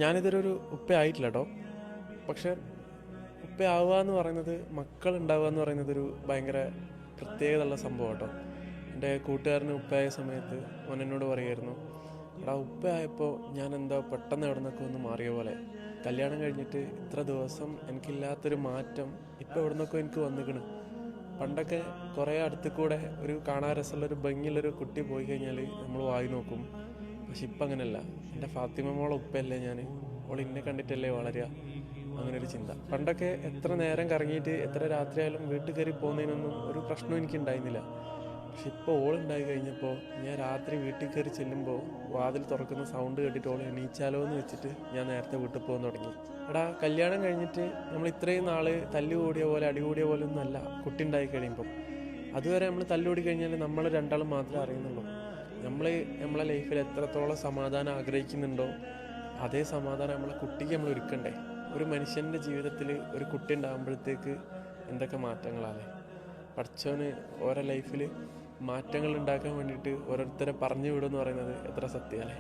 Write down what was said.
ഞാനിതൊരു ഉപ്പയായിട്ടില്ല കേട്ടോ. പക്ഷെ ഉപ്പയാവുക എന്ന് പറയുന്നത്, മക്കളുണ്ടാവുക എന്ന് പറയുന്നത് ഒരു ഭയങ്കര പ്രത്യേകതയുള്ള സംഭവം കേട്ടോ. എൻ്റെ കൂട്ടുകാരന് ഉപ്പയായ സമയത്ത് അവൻ എന്നോട് പറയുമായിരുന്നു, എടാ ഉപ്പയായപ്പോൾ ഞാൻ എന്താ പെട്ടെന്ന് എവിടെ നിന്നൊക്കെ ഒന്ന് മാറിയ പോലെ. കല്യാണം കഴിഞ്ഞിട്ട് ഇത്ര ദിവസം എനിക്കില്ലാത്തൊരു മാറ്റം ഇപ്പം എവിടെ നിന്നൊക്കെ എനിക്ക് വന്നിക്കണ്. പണ്ടൊക്കെ കുറേ അടുത്ത് കൂടെ ഒരു കാണാൻ രസമുള്ളൊരു ഭംഗിയുള്ളൊരു കുട്ടി പോയി കഴിഞ്ഞാൽ നമ്മൾ വായി നോക്കും. പക്ഷെ ഇപ്പം അങ്ങനെയല്ല. എൻ്റെ ഫാത്തിമ മോളെ ഉപ്പയല്ലേ ഞാൻ, ഓൾ ഇന്നെ കണ്ടിട്ടല്ലേ വളരുക, അങ്ങനെ ഒരു ചിന്ത. പണ്ടൊക്കെ എത്ര നേരം കറങ്ങിയിട്ട് എത്ര രാത്രിയായാലും വീട്ടിൽ കയറി പോകുന്നതിനൊന്നും ഒരു പ്രശ്നവും എനിക്ക് ഉണ്ടായിരുന്നില്ല. പക്ഷെ ഇപ്പോൾ ഓളുണ്ടായി കഴിഞ്ഞപ്പോൾ ഞാൻ രാത്രി വീട്ടിൽ കയറി ചെല്ലുമ്പോൾ വാതിൽ തുറക്കുന്ന സൗണ്ട് കേട്ടിട്ട് ഓൾ എണീച്ചാലോ എന്ന് വെച്ചിട്ട് ഞാൻ നേരത്തെ വീട്ടിൽ പോകാൻ തുടങ്ങി. എടാ, കല്യാണം കഴിഞ്ഞിട്ട് നമ്മൾ ഇത്രയും നാൾ തല്ലുകൂടിയ പോലെ അടികൂടിയ പോലെ ഒന്നും അല്ല കുട്ടി ഉണ്ടായി കഴിയുമ്പോൾ. അതുവരെ നമ്മൾ തല്ലുകൂടി കഴിഞ്ഞാൽ നമ്മൾ രണ്ടാളും മാത്രമേ അറിയുന്നുള്ളൂ. നമ്മൾ നമ്മളെ ലൈഫിൽ എത്രത്തോളം സമാധാനം ആഗ്രഹിക്കുന്നുണ്ടോ അതേ സമാധാനം നമ്മളെ കുട്ടിക്ക് നമ്മൾ ഒരുക്കണ്ടേ. ഒരു മനുഷ്യൻ്റെ ജീവിതത്തിൽ ഒരു കുട്ടി ഉണ്ടാകുമ്പോഴത്തേക്ക് എന്തൊക്കെ മാറ്റങ്ങളാണ്. പഠിച്ചവന് ഓരോ ലൈഫിൽ മാറ്റങ്ങൾ ഉണ്ടാക്കാൻ വേണ്ടിയിട്ട് ഓരോരുത്തരെ പറഞ്ഞു വിടുമെന്ന് പറയുന്നത് എത്ര സത്യമല്ലേ.